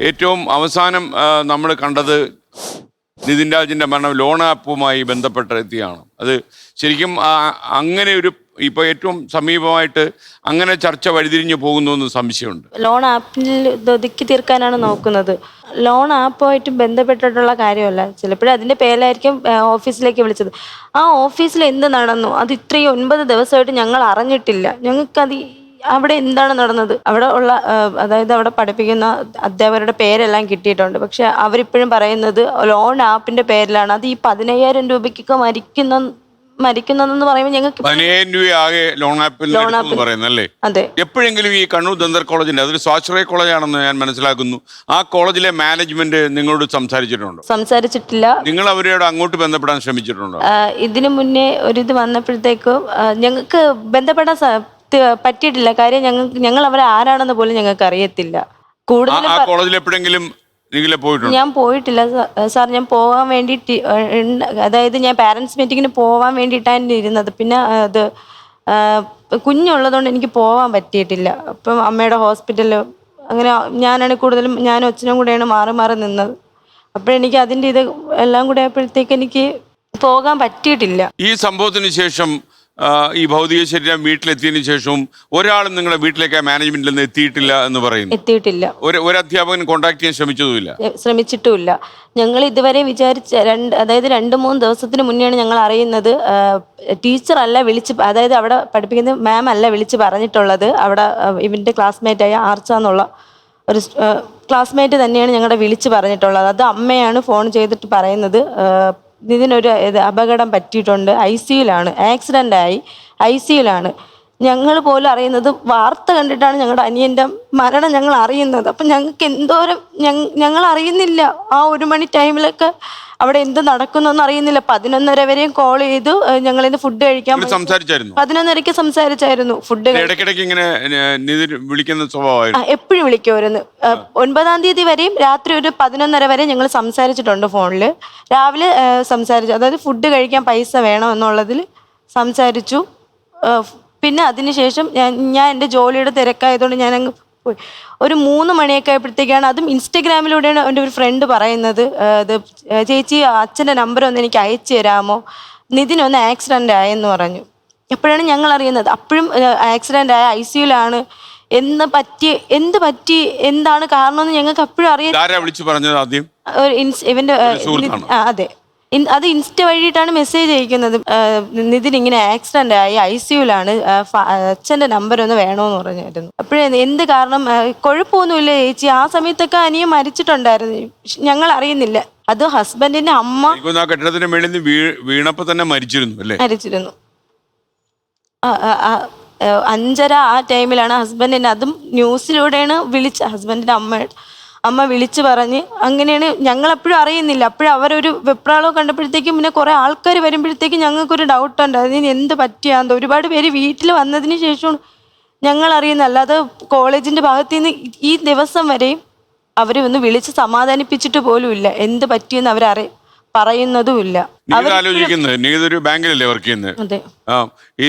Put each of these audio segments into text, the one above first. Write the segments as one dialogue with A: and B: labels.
A: ഏറ്റവും അവസാനം നമ്മൾ കണ്ടത് നിതിൻ രാജിൻ്റെ മരണം ലോൺ ആപ്പുമായി ബന്ധപ്പെട്ടെത്തിയാണ്. അത് ശരിക്കും അങ്ങനെ ഒരു ഇപ്പോൾ ഏറ്റവും സമീപമായിട്ട് അങ്ങനെ ചർച്ച വഴിതിരിഞ്ഞു പോകുന്നു എന്ന് സംശയമുണ്ട്.
B: ലോൺ ആപ്പിൽ ഒതുക്കി തീർക്കാനാണ് നോക്കുന്നത്. ലോൺ ആപ്പുമായിട്ട് ബന്ധപ്പെട്ടിട്ടുള്ള കാര്യമല്ല. ചിലപ്പോഴും അതിൻ്റെ പേരിലായിരിക്കും ഓഫീസിലേക്ക് വിളിച്ചത്. ആ ഓഫീസിൽ എന്ത് നടന്നു അത് ഇത്രയും 9 ദിവസമായിട്ട് ഞങ്ങൾ അറിഞ്ഞിട്ടില്ല. ഞങ്ങൾക്കത് അവിടെ എന്താണ് നടന്നത്, അവിടെ ഉള്ള അതായത് അവിടെ പഠിപ്പിക്കുന്ന അധ്യാപകരുടെ പേരെല്ലാം കിട്ടിയിട്ടുണ്ട്. പക്ഷെ അവരിപ്പോഴും പറയുന്നത് ലോൺ ആപ്പിന്റെ പേരിലാണ്. അത് ഈ 15,000 രൂപയ്ക്കൊക്കെ മരിക്കുന്നതെന്ന് പറയുമ്പോൾ ഞങ്ങൾക്ക്
A: 15,000 രൂപ ആകെ ലോൺ ആപ്പിൽ പറയുന്നല്ലേ?
B: അതെ.
A: എപ്പോഴെങ്കിലും ഈ കണ്ണൂർ ദന്തർ കോളേജിന്റെ അതൊരു സ്വാശ്രയ കോളേജാണെന്ന് ഞാൻ മനസ്സിലാക്കുന്നു. ആ കോളേജിലെ മാനേജ്മെന്റ് നിങ്ങളോട് സംസാരിച്ചിട്ടുണ്ടോ?
B: സംസാരിച്ചിട്ടില്ല.
A: നിങ്ങൾ അവരോട് അങ്ങോട്ട് ബന്ധപ്പെടാൻ ശ്രമിച്ചിട്ടുണ്ടോ?
B: ഇതിനു മുന്നേ ഒരിത് വന്നപ്പോഴത്തേക്കും ഞങ്ങൾക്ക് ബന്ധപ്പെടാൻ പറ്റിയിട്ടില്ല. കാര്യം ഞങ്ങൾ അവരെ ആരാണെന്ന് പോലും ഞങ്ങൾക്ക് അറിയത്തില്ല. കൂടുതൽ
A: കോളേജിൽ എപ്പോഴെങ്കിലും
B: ഞാൻ പോയിട്ടില്ല സാർ. ഞാൻ പോകാൻ വേണ്ടിയിട്ട്, അതായത് ഞാൻ പാരൻസ് മീറ്റിങ്ങിന് പോകാൻ വേണ്ടിയിട്ടാണ് ഇരുന്നത്. പിന്നെ അത് കുഞ്ഞുള്ളതുകൊണ്ട് എനിക്ക് പോകാൻ പറ്റിയിട്ടില്ല. അപ്പം അമ്മയുടെ ഹോസ്പിറ്റലിൽ അങ്ങനെ ഞാനാണ് കൂടുതലും, ഞാനും അച്ഛനും കൂടെയാണ് മാറി മാറി നിന്നത്. അപ്പോഴെനിക്ക് അതിൻ്റെ ഇത് എല്ലാം കൂടെ ആയപ്പോഴത്തേക്ക് എനിക്ക് പോകാൻ പറ്റിയിട്ടില്ല.
A: ഈ സംഭവത്തിന് ശേഷം ഈ ഭൗതിക ശരീരം വീട്ടിലെത്തിയതിനു ശേഷവും ഒരാളും നിങ്ങളുടെ വീട്ടിലേക്ക് മാനേജ്മെന്റിൽ നിന്ന് എത്തിയിട്ടില്ല എന്ന് പറയുന്നു.
B: എത്തിയിട്ടില്ല.
A: ഒരു അധ്യാപകൻ കോൺടാക്ട് ചെയ്യാൻ
B: ശ്രമിച്ചിട്ടുമില്ല. ഞങ്ങൾ ഇതുവരെ വിചാരിച്ച അതായത് 2-3 ദിവസത്തിന് മുന്നെയാണ് ഞങ്ങൾ അറിയുന്നത്. ടീച്ചർ അല്ല അതായത് അവിടെ പഠിപ്പിക്കുന്ന മാം അല്ല വിളിച്ച് പറഞ്ഞിട്ടുള്ളത്. അവിടെ ഇവന്റെ ക്ലാസ്മേറ്റായ ആർച്ച എന്നുള്ള ഒരു ക്ലാസ്മേറ്റ് തന്നെയാണ് ഞങ്ങളുടെ വിളിച്ച് പറഞ്ഞിട്ടുള്ളത്. അത് അമ്മയാണ് ഫോൺ ചെയ്തിട്ട് പറയുന്നത് ഇതിനൊരു അപകടം പറ്റിയിട്ടുണ്ട്, ICUലാണ്, ആക്സിഡൻ്റ് ആയി ICUലാണ്. ഞങ്ങൾ പോലും അറിയുന്നത് വാർത്ത കണ്ടിട്ടാണ് ഞങ്ങളുടെ അനിയൻ്റെ മരണം ഞങ്ങൾ അറിയുന്നത്. അപ്പം ഞങ്ങൾക്ക് എന്തോരം ഞങ്ങൾ അറിയുന്നില്ല. ആ 1 മണി ടൈമിലൊക്കെ അവിടെ എന്ത് നടക്കുന്നൊന്നും അറിയുന്നില്ല. 11:30 വരെയും കോൾ ചെയ്തു ഞങ്ങളിന്ന് ഫുഡ് കഴിക്കാൻ 11:30 സംസാരിച്ചായിരുന്നു. ഫുഡ് എപ്പോഴും വിളിക്കുമായിരുന്നു. 9-ാം തീയതി വരെയും രാത്രി ഒരു 11:30 വരെ ഞങ്ങൾ സംസാരിച്ചിട്ടുണ്ട് ഫോണിൽ. രാവിലെ സംസാരിച്ചു, അതായത് ഫുഡ് കഴിക്കാൻ പൈസ വേണം എന്നുള്ളതിൽ സംസാരിച്ചു. പിന്നെ അതിനുശേഷം ഞാൻ എൻ്റെ ജോലിയുടെ തിരക്കായതുകൊണ്ട് ഞാനങ്ങ് പോയി. ഒരു 3 മണിയൊക്കെ ആയപ്പോഴത്തേക്കാണ്, അതും ഇൻസ്റ്റഗ്രാമിലൂടെയാണ് എൻ്റെ ഒരു ഫ്രണ്ട് പറയുന്നത്, അത് ചേച്ചി അച്ഛൻ്റെ നമ്പർ ഒന്ന് എനിക്ക് അയച്ചു തരാമോ, നിതിനൊന്ന് ആക്സിഡൻ്റ് ആയെന്ന് പറഞ്ഞു. എപ്പോഴാണ് ഞങ്ങൾ അറിയുന്നത്. അപ്പോഴും ആക്സിഡൻ്റ് ആയ ICUലാണ്. എന്ത് പറ്റി എന്താണ് കാരണമെന്ന് ഞങ്ങൾക്ക് അപ്പോഴും അറിയാം. ഇവൻ്റെ അതെ, അത് ഇൻസ്റ്റ വഴിയിട്ടാണ് മെസ്സേജ് അയക്കുന്നത്. നിതിൻ ഇങ്ങനെ ആക്സിഡൻ്റ് ആയി ICUലാണ്, അച്ഛൻ്റെ നമ്പർ ഒന്ന് വേണമെന്ന് പറഞ്ഞായിരുന്നു. അപ്പോഴേ എന്ത് കാരണം, കുഴപ്പമൊന്നുമില്ല ചേച്ചി, ആ സമയത്തൊക്കെ അനിയൻ മരിച്ചിട്ടുണ്ടായിരുന്നു, ഞങ്ങൾ അറിയുന്നില്ല. അത് ഹസ്ബൻഡിന്റെ അമ്മ
A: കെട്ടിടത്തിന്റെ മേളിൽ നിന്ന് വീണപ്പോ തന്നെ മരിച്ചിരുന്നു.
B: 5:30 ആ ടൈമിലാണ് ഹസ്ബൻഡിന്, അതും ന്യൂസിലൂടെയാണ് ഹസ്ബൻഡിന്റെ അമ്മ വിളിച്ചു പറഞ്ഞ്. അങ്ങനെയാണ് ഞങ്ങളെപ്പോഴും അറിയുന്നില്ല. അപ്പോഴും അവരൊരു വെപ്രാളോ കണ്ടപ്പോഴത്തേക്കും പിന്നെ കുറേ ആൾക്കാർ വരുമ്പോഴത്തേക്കും ഞങ്ങൾക്കൊരു ഡൗട്ട് ഉണ്ട് അതിന് എന്ത് പറ്റിയാന്ന്. ഒരുപാട് പേര് വീട്ടിൽ വന്നതിന് ശേഷമാണ് ഞങ്ങൾ അറിയുന്നത്. അല്ലാതെ കോളേജിൻ്റെ ഭാഗത്തു നിന്ന് ഈ ദിവസം വരെയും അവരെ ഒന്ന് വിളിച്ച് സമാധാനിപ്പിച്ചിട്ട് പോലും ഇല്ല. എന്ത് പറ്റിയെന്ന് പറയുന്നതുമില്ല.
A: നീതൊരു ബാങ്കിലല്ലേ വർക്ക് ചെയ്യുന്നത്?
B: അതെ.
A: ഈ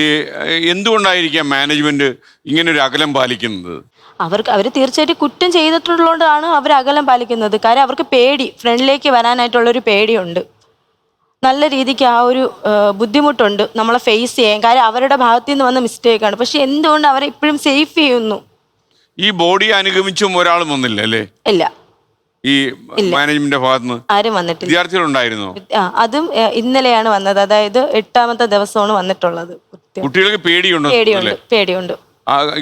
A: എന്തുകൊണ്ടായിരിക്കാം മാനേജ്മെന്റ് ഇങ്ങനെ ഒരു അകലം പാലിക്കുന്നത്?
B: അവർ തീർച്ചയായിട്ടും കുറ്റം ചെയ്തിട്ടുള്ളതുകൊണ്ടാണ് അവർ അകലം പാലിക്കുന്നത്. കാര്യം അവർക്ക് ഫ്രണ്ടിലേക്ക് വരാനായിട്ടുള്ളൊരു പേടിയുണ്ട്. നല്ല രീതിക്ക് ആ ഒരു ബുദ്ധിമുട്ടുണ്ട് നമ്മളെ ഫേസ് ചെയ്യാൻ. കാര്യം അവരുടെ ഭാഗത്തു നിന്ന് വന്ന മിസ്റ്റേക്കാണ്. പക്ഷെ എന്തുകൊണ്ട് അവരെ ഇപ്പോഴും സേഫ് ചെയ്യുന്നു?
A: ഈ ബോഡി അനുഗമിച്ചും ഒരാളും വന്നില്ല അല്ലേ?
B: ഇല്ല,
A: ഈ മാനേജ്മെന്റിന്റെ ഭാഗത്തുനിന്ന്
B: ആരും വന്നിട്ടില്ല.
A: വിദ്യാർത്ഥികളുണ്ടായിരുന്നോ?
B: അതും ഇന്നലെയാണ് വന്നത്. അതായത് 8ാമത്തെ ദിവസമാണ് വന്നിട്ടുള്ളത്.
A: കുട്ടികൾക്ക്
B: പേടിയുണ്ട്.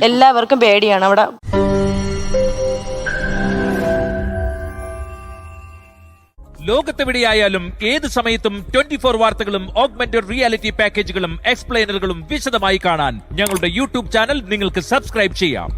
B: എല്ലാവർക്കും പേടിയാണ് അവിടെ.
C: ലോകത്തെവിടെയായാലും ഏത് സമയത്തും 24 വാർത്തകളും ഓഗ്മെന്റഡ് റിയാലിറ്റി പാക്കേജുകളും എക്സ്പ്ലെയിനറുകളും വിശദമായി കാണാൻ ഞങ്ങളുടെ YouTube ചാനൽ നിങ്ങൾക്ക് സബ്സ്ക്രൈബ് ചെയ്യാം.